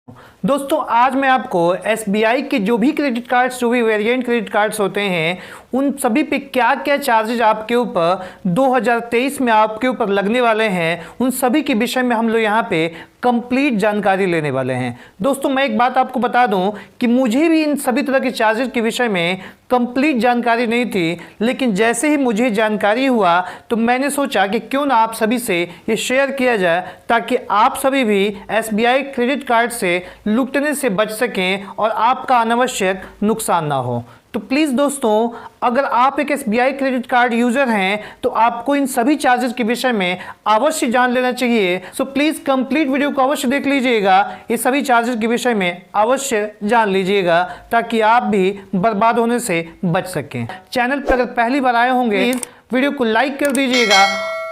दोस्तों आज मैं आपको एसबीआई के जो भी क्रेडिट कार्ड्स जो भी वेरिएंट क्रेडिट कार्ड्स होते हैं उन सभी पे क्या क्या चार्जेज आपके ऊपर 2023 में आपके ऊपर लगने वाले हैं उन सभी के विषय में हम लोग यहाँ पे कंप्लीट जानकारी लेने वाले हैं। दोस्तों मैं एक बात आपको बता दूं कि मुझे भी इन सभी तरह के चार्जेज के विषय में कंप्लीट जानकारी नहीं थी, लेकिन जैसे ही मुझे जानकारी हुआ तो मैंने सोचा कि क्यों ना आप सभी से ये शेयर किया जाए ताकि आप सभी भी एसबीआई क्रेडिट कार्ड से लूटने से बच सकें और आपका अनावश्यक नुकसान ना हो। तो प्लीज़ दोस्तों अगर आप एक एसबीआई क्रेडिट कार्ड यूज़र हैं तो आपको इन सभी चार्जेस के विषय में अवश्य जान लेना चाहिए। सो प्लीज़ कंप्लीट वीडियो को अवश्य देख लीजिएगा, ये सभी चार्जेस के विषय में अवश्य जान लीजिएगा ताकि आप भी बर्बाद होने से बच सकें। चैनल पर अगर पहली बार आए होंगे प्लीज़ वीडियो को लाइक कर दीजिएगा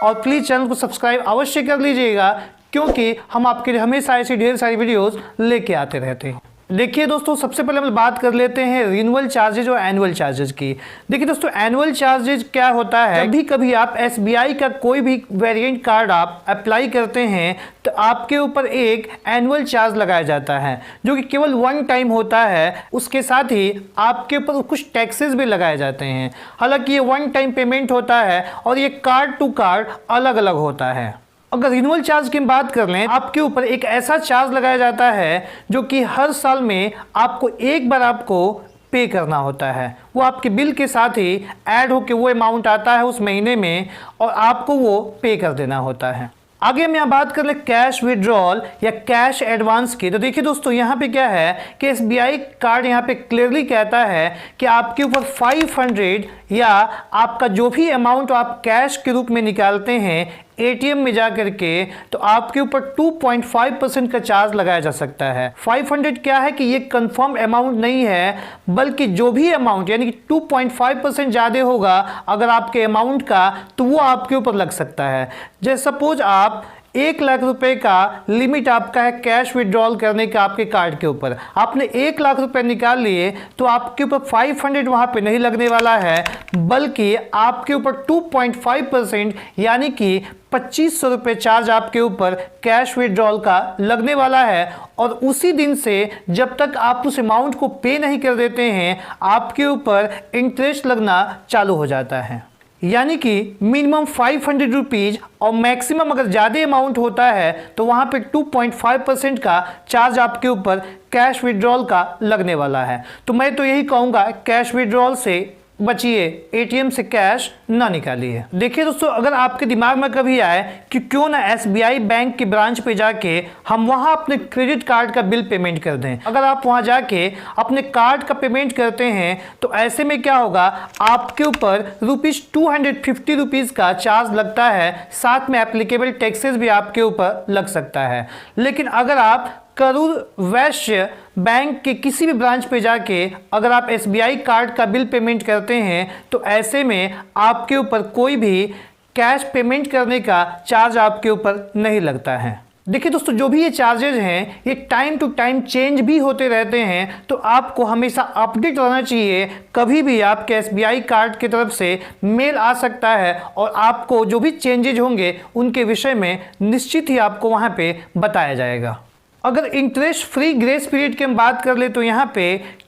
और प्लीज़ चैनल को सब्सक्राइब अवश्य कर लीजिएगा क्योंकि हम आपके लिए हमेशा ऐसी ढेर सारी वीडियोज़ लेके आते रहते हैं। देखिए दोस्तों सबसे पहले हम बात कर लेते हैं रिन्यूअल चार्जेज और एनुअल चार्जेज की। देखिए दोस्तों एनुअल चार्जेज क्या होता है, जब भी कभी आप एसबीआई का कोई भी वेरिएंट कार्ड आप अप्लाई करते हैं तो आपके ऊपर एक एनुअल चार्ज लगाया जाता है जो कि केवल वन टाइम होता है। उसके साथ ही आपके ऊपर कुछ टैक्सेस भी लगाए जाते हैं। हालांकि ये वन टाइम पेमेंट होता है और ये कार्ड टू कार्ड अलग अलग होता है। अगर रिन्यूअल चार्ज की बात कर लें आपके ऊपर एक ऐसा चार्ज लगाया जाता है जो कि हर साल में आपको एक बार आपको पे करना होता है। वो आपके बिल के साथ ही ऐड होकर वो अमाउंट आता है उस महीने में और आपको वो पे कर देना होता है। आगे हम यहाँ बात कर ले कैश विड्रॉल या कैश एडवांस की। तो देखिए दोस्तों यहाँ पे क्या है कि एसबीआई कार्ड यहाँ पे क्लियरली कहता है कि आपके ऊपर 500 या आपका जो भी अमाउंट आप कैश के रूप में निकालते हैं एटीएम में जा करके तो आपके ऊपर 2.5% का चार्ज लगाया जा सकता है। 500 क्या है कि ये कंफर्म अमाउंट नहीं है बल्कि जो भी अमाउंट यानी कि 2.5% ज़्यादा होगा अगर आपके अमाउंट का तो वो आपके ऊपर लग सकता है। जैसे सपोज आप 1 लाख रुपए का लिमिट आपका है कैश विड्रॉल करने का आपके कार्ड के ऊपर, आपने 1 लाख रुपए निकाल लिए तो आपके ऊपर 500 वहाँ पे नहीं लगने वाला है बल्कि आपके ऊपर 2.5% यानी कि 2500 रुपये चार्ज आपके ऊपर कैश विड्रॉल का लगने वाला है। और उसी दिन से जब तक आप उस अमाउंट को पे नहीं कर देते हैं आपके ऊपर इंटरेस्ट लगना चालू हो जाता है। यानी कि मिनिमम 500 रुपीज़ और मैक्सिमम अगर ज़्यादा अमाउंट होता है तो वहाँ पे 2.5% का चार्ज आपके ऊपर कैश विड्रॉल का लगने वाला है। तो मैं तो यही कहूँगा कैश विड्रॉल से बचिए, एटीएम से कैश ना निकालिए। देखिए दोस्तों अगर आपके दिमाग में कभी आए कि क्यों ना एसबीआई बैंक के ब्रांच पे जाके हम वहां अपने क्रेडिट कार्ड का बिल पेमेंट कर दें, अगर आप वहां जाके अपने कार्ड का पेमेंट करते हैं तो ऐसे में क्या होगा आपके ऊपर ₹250 का चार्ज लगता है, साथ में एप्लीकेबल टैक्सेस भी आपके ऊपर लग सकता है। लेकिन अगर आप करूर वैश्य बैंक के किसी भी ब्रांच पे जाके अगर आप एसबीआई कार्ड का बिल पेमेंट करते हैं तो ऐसे में आपके ऊपर कोई भी कैश पेमेंट करने का चार्ज आपके ऊपर नहीं लगता है। देखिए दोस्तों जो भी ये चार्जेज हैं ये टाइम टू टाइम चेंज भी होते रहते हैं तो आपको हमेशा अपडेट रहना चाहिए। कभी भी आपके एसबीआई कार्ड की तरफ से मेल आ सकता है और आपको जो भी चेंजेज होंगे उनके विषय में निश्चित ही आपको वहाँ पे बताया जाएगा। अगर इंटरेस्ट फ्री ग्रेस पीरियड की हम बात कर ले तो यहाँ पे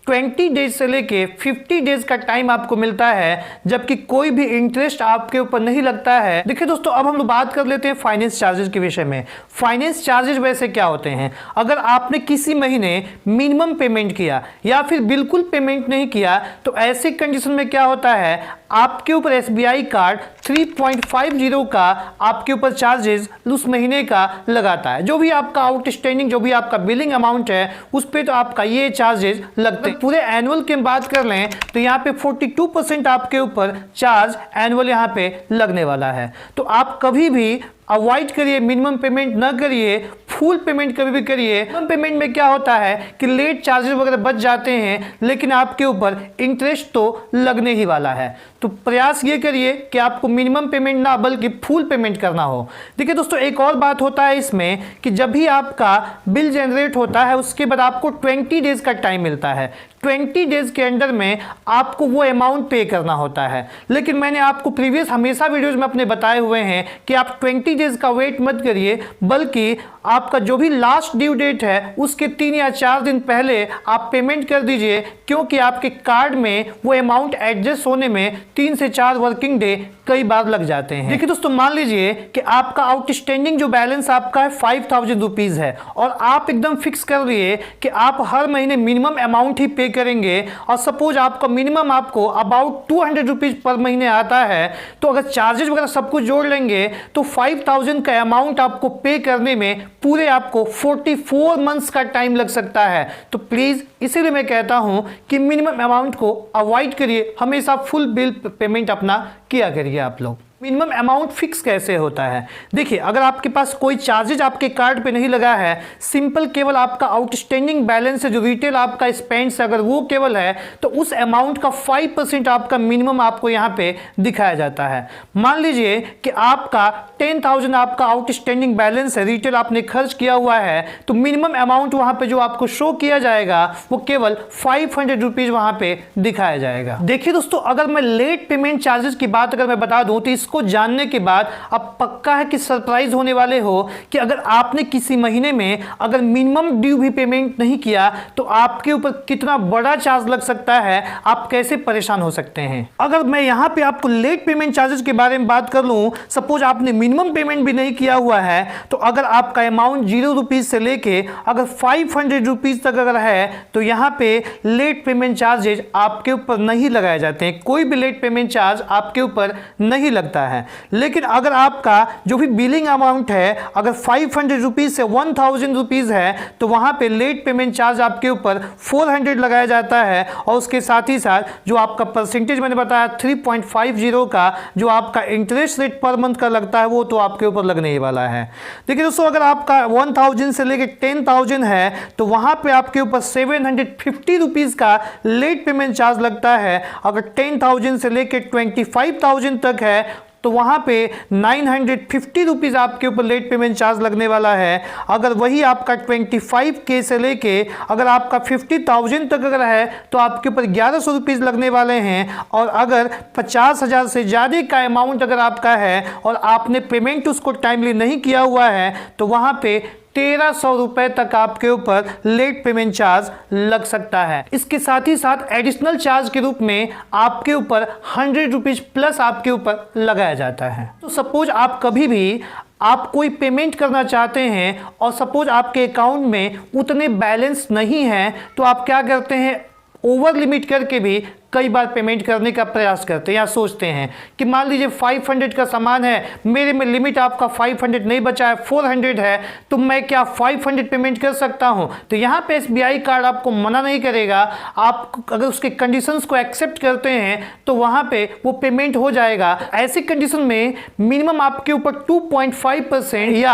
20 डेज से लेके 50 डेज का टाइम आपको मिलता है जबकि कोई भी इंटरेस्ट आपके ऊपर नहीं लगता है। देखिए दोस्तों अब हम लोग बात कर लेते हैं फाइनेंस चार्जेस के विषय में। फाइनेंस चार्जेस वैसे क्या होते हैं, अगर आपने किसी महीने मिनिमम पेमेंट किया या फिर बिल्कुल पेमेंट नहीं किया तो ऐसे कंडीशन में क्या होता है आपके ऊपर एसबीआई कार्ड 3.50 का आपके ऊपर चार्जेस उस महीने का लगाता है। जो भी आपका आउटस्टैंडिंग जो भी आपका बिलिंग अमाउंट है उस पर तो आपका ये चार्जेस लगते हैं। पूरे एनुअल की बात कर लें तो यहाँ पे 42% आपके ऊपर चार्ज एनुअल यहाँ पे लगने वाला है। तो आप कभी भी अवॉइड करिए, मिनिमम पेमेंट ना करिए, फुल पेमेंट कभी भी करिए। मिनिमम पेमेंट में क्या होता है कि लेट चार्जेस वगैरह बच जाते हैं लेकिन आपके ऊपर इंटरेस्ट तो लगने ही वाला है। तो प्रयास ये करिए कि आपको मिनिमम पेमेंट ना बल्कि फुल पेमेंट करना हो। देखिए दोस्तों एक और बात होता है इसमें कि जब भी आपका बिल जनरेट होता है उसके बाद आपको 20 डेज का टाइम मिलता है। 20 डेज के अंदर में आपको वो अमाउंट पे करना होता है। लेकिन मैंने आपको प्रीवियस हमेशा वीडियोज में अपने बताए हुए हैं कि आप 20 डेज का वेट मत करिए बल्कि आप आपका जो भी लास्ट ड्यू डेट है उसके 3 या 4 दिन पहले आप पेमेंट कर दीजिए, क्योंकि आपके कार्ड में वो अमाउंट एडजस्ट होने में 3 से 4 वर्किंग डे कई बार लग जाते हैं। देखिए दोस्तों, मान लीजिए कि आपका आउटस्टैंडिंग जो बैलेंस आपका है 5000 रुपीज है और आप एकदम फिक्स कर लिए कि आप हर महीने मिनिमम अमाउंट ही पे करेंगे, और सपोज आपका मिनिमम आपको अबाउट 200 रुपीज पर महीने आता है, तो अगर चार्जेस वगैरह सब कुछ जोड़ लेंगे तो 5000 का अमाउंट आपको पे करने में पूरे आपको 44 मंथ्स का टाइम लग सकता है। तो प्लीज इसीलिए मैं कहता हूं कि मिनिमम अमाउंट को अवॉइड करिए, हमेशा फुल बिल पेमेंट अपना किया करिए आप लोग। मिनिमम अमाउंट फिक्स कैसे होता है? देखिए, अगर आपके पास कोई चार्जेज आपके कार्ड पे नहीं लगा है, सिंपल केवल आपका आउटस्टैंडिंग बैलेंस है जो रिटेल आपका स्पेंड्स अगर वो केवल है, तो उस अमाउंट का 5% आपका मिनिमम आपको यहाँ पे दिखाया जाता है। मान लीजिए कि आपका 10,000 आपका आउटस्टैंडिंग बैलेंस है, रिटेल आपने खर्च किया हुआ है, तो मिनिमम अमाउंट वहाँ पे जो आपको शो किया जाएगा वो केवल 500 रुपीज वहाँ पे दिखाया जाएगा। देखिए दोस्तों, अगर मैं लेट पेमेंट चार्जेस की बात अगर मैं बता दूं, तो इसको जानने के बाद अब पक्का है कि सरप्राइज होने वाले हो कि अगर आपने किसी महीने में अगर मिनिमम ड्यू भी पेमेंट नहीं किया तो आपके ऊपर कितना बड़ा चार्ज लग सकता है, आप कैसे परेशान हो सकते हैं। अगर मैं यहां पे आपको लेट पेमेंट चार्जेस के बारे में बात कर लूं, सपोज आपने मिनिमम पेमेंट भी नहीं किया हुआ है, तो अगर आपका अमाउंट 0 रुपीज से लेके अगर 500 रुपीज तक अगर है, तो यहां पे लेट पेमेंट चार्जेज आपके ऊपर नहीं लगाए जाते हैं। कोई भी लेट पेमेंट चार्ज आपके ऊपर नहीं लगता है। लेकिन अगर आपका जो भी बिलिंग अमाउंट है अगर 500 रुपीज से 1000 रुपीज है, तो वहां पे लेट पेमेंट चार्ज आपके ऊपर 400 लगाया जाता है, और उसके साथ ही साथ जो आपका परसेंटेज मैंने बताया 3.50 का जो आपका इंटरेस्ट रेट पर मंथ का लगता है, वो तो आपके ऊपर लगने ही वाला है। देखिए दोस्तों, अगर आपका 1000 से लेकर 10,000 है, तो वहां पे आपके ऊपर 750 रुपीज का लेट पेमेंट चार्ज लगता है। अगर 10,000 से लेकर 25,000 तक है, तो वहां पे 950 रुपीज आपके ऊपर लेट पेमेंट चार्ज लगने वाला है। अगर वही आपका 25K से लेके अगर आपका 50,000 तक अगर है, तो आपके ऊपर 1100 रुपीज लगने वाले हैं। और अगर 50,000 से ज़्यादा का अमाउंट अगर आपका है और आपने पेमेंट उसको टाइमली नहीं किया हुआ है, तो वहां पे 1300 रुपए तक आपके ऊपर लेट पेमेंट चार्ज लग सकता है। इसके साथ ही साथ एडिशनल चार्ज के रूप में आपके ऊपर 100 रुपीज प्लस आपके ऊपर लगाया जाता है। तो सपोज आप कभी भी आप कोई पेमेंट करना चाहते हैं और सपोज आपके अकाउंट में उतने बैलेंस नहीं है, तो आप क्या करते हैं, ओवर लिमिट करके भी कई बार पेमेंट करने का प्रयास करते हैं या सोचते हैं कि मान लीजिए 500 का सामान है, मेरे में लिमिट आपका 500 नहीं बचा है, 400 है, तो मैं क्या 500 पेमेंट कर सकता हूं? तो यहां पे SBI कार्ड आपको मना नहीं करेगा। आप अगर उसके कंडीशंस को एक्सेप्ट करते हैं तो वहां पे वो पेमेंट हो जाएगा। ऐसी कंडीशन में मिनिमम आपके ऊपर 2.5% या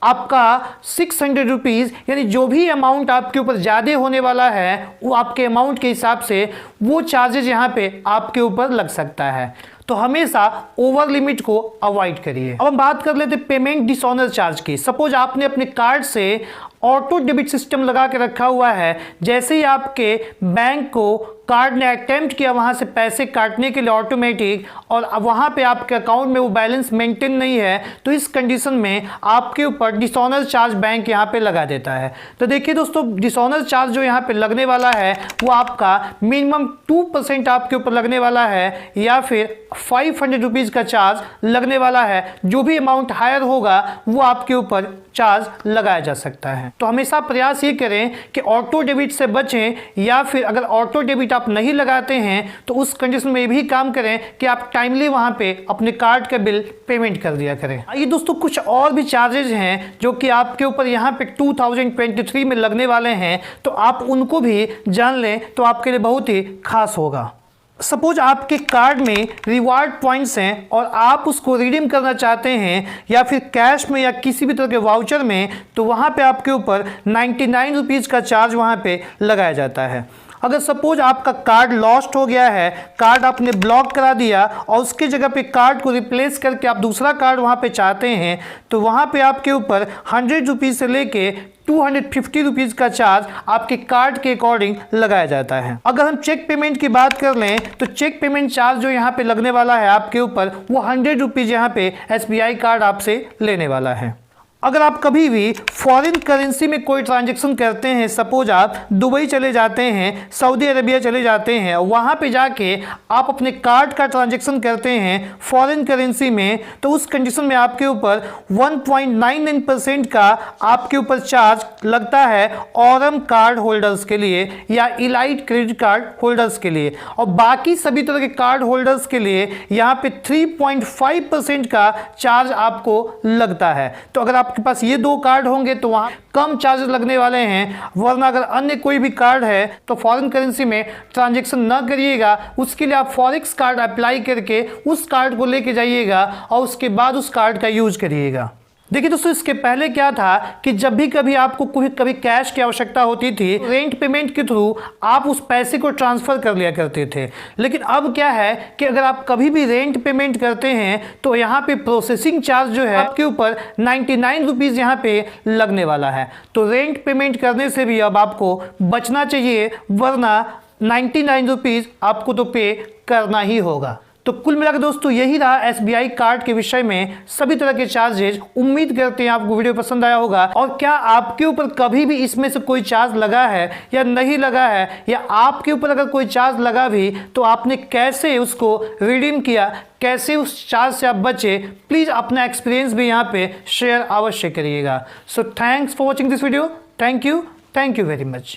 आपका 600 रुपीज़, यानी जो भी अमाउंट आपके ऊपर ज़्यादा होने वाला है वो आपके अमाउंट के हिसाब से वो चार्जेस यहाँ पे आपके ऊपर लग सकता है। तो हमेशा ओवर लिमिट को अवॉइड करिए। अब हम बात कर लेते पेमेंट डिसऑनर चार्ज की। सपोज आपने अपने कार्ड से ऑटो डेबिट सिस्टम लगा के रखा हुआ है, जैसे ही आपके बैंक को कार्ड ने अटेम्प्ट किया वहां से पैसे काटने के लिए ऑटोमेटिक, और वहां पे आपके अकाउंट में वो बैलेंस मेंटेन नहीं है, तो इस कंडीशन में आपके ऊपर डिसऑनर चार्ज बैंक यहां पे लगा देता है। तो देखिए दोस्तों, डिसऑनर चार्ज जो यहां पे लगने वाला है वो आपका मिनिमम 2% आपके ऊपर लगने वाला है, या फिर 500 रुपीज़ का चार्ज लगने वाला है। जो भी अमाउंट हायर होगा वो आपके ऊपर चार्ज लगाया जा सकता है। तो हमेशा प्रयास ये करें कि ऑटो डेबिट से बचें, या फिर अगर ऑटो डेबिट आप नहीं लगाते हैं तो उस कंडीशन में ये भी काम करें कि आप टाइमली वहां पे अपने कार्ड का बिल पेमेंट कर दिया करें। आइए दोस्तों, कुछ और भी चार्जेस हैं जो कि आपके ऊपर यहाँ पे 2023 में लगने वाले हैं, तो आप उनको भी जान लें तो आपके लिए बहुत ही खास होगा। सपोज आपके कार्ड में रिवार्ड पॉइंट्स हैं और आप उसको रिडीम करना चाहते हैं, या फिर कैश में या किसी भी तरह के वाउचर में, तो वहाँ पे आपके ऊपर 99 रुपीज़ का चार्ज वहाँ पे लगाया जाता है। अगर सपोज आपका कार्ड लॉस्ट हो गया है, कार्ड आपने ब्लॉक करा दिया और उसके जगह पे कार्ड को रिप्लेस करके आप दूसरा कार्ड वहाँ पे चाहते हैं, तो वहाँ पे आपके ऊपर 100 रुपीज़ से लेके 250 रुपीज़ का चार्ज आपके कार्ड के अकॉर्डिंग लगाया जाता है। अगर हम चेक पेमेंट की बात कर लें तो चेक पेमेंट चार्ज जो यहाँ पे लगने वाला है आपके ऊपर, वो 100 रुपीज़ यहाँ पे SBI कार्ड आपसे लेने वाला है। अगर आप कभी भी फॉरेन करेंसी में कोई ट्रांजैक्शन करते हैं, सपोज आप दुबई चले जाते हैं, सऊदी अरेबिया चले जाते हैं, वहाँ पे जाके आप अपने कार्ड का ट्रांजैक्शन करते हैं फॉरेन करेंसी में, तो उस कंडीशन में आपके ऊपर 1.99% का आपके ऊपर चार्ज लगता है ऑरम कार्ड होल्डर्स के लिए या इलाइट क्रेडिट कार्ड होल्डर्स के लिए, और बाकी सभी तरह के कार्ड होल्डर्स के लिए यहाँ पे 3.5% का चार्ज आपको लगता है। तो अगर आपके पास ये दो कार्ड होंगे तो वहाँ कम चार्जेस लगने वाले हैं, वरना अगर अन्य कोई भी कार्ड है तो फॉरेन करेंसी में ट्रांजैक्शन ना करिएगा। उसके लिए आप फॉरेक्स कार्ड अप्लाई करके उस कार्ड को लेके जाइएगा और उसके बाद उस कार्ड का यूज करिएगा। देखिए दोस्तों, इसके पहले क्या था कि जब भी कभी आपको कभी कैश की आवश्यकता होती थी, रेंट पेमेंट के थ्रू आप उस पैसे को ट्रांसफ़र कर लिया करते थे। लेकिन अब क्या है कि अगर आप कभी भी रेंट पेमेंट करते हैं तो यहाँ पे प्रोसेसिंग चार्ज जो है आपके ऊपर 99 रुपीज़ यहाँ पे लगने वाला है। तो रेंट पेमेंट करने से भी अब आपको बचना चाहिए, वरना 99 रुपीज़ आपको तो पे करना ही होगा। तो कुल मिलाकर दोस्तों यही रहा SBI कार्ड के विषय में सभी तरह के चार्जेज। उम्मीद करते हैं आपको वीडियो पसंद आया होगा। और क्या आपके ऊपर कभी भी इसमें से कोई चार्ज लगा है या नहीं लगा है, या आपके ऊपर अगर कोई चार्ज लगा भी तो आपने कैसे उसको रिडीम किया, कैसे उस चार्ज से आप बचे, प्लीज़ अपना एक्सपीरियंस भी यहाँ पे शेयर अवश्य करिएगा। So thanks for watching this video. Thank you very much.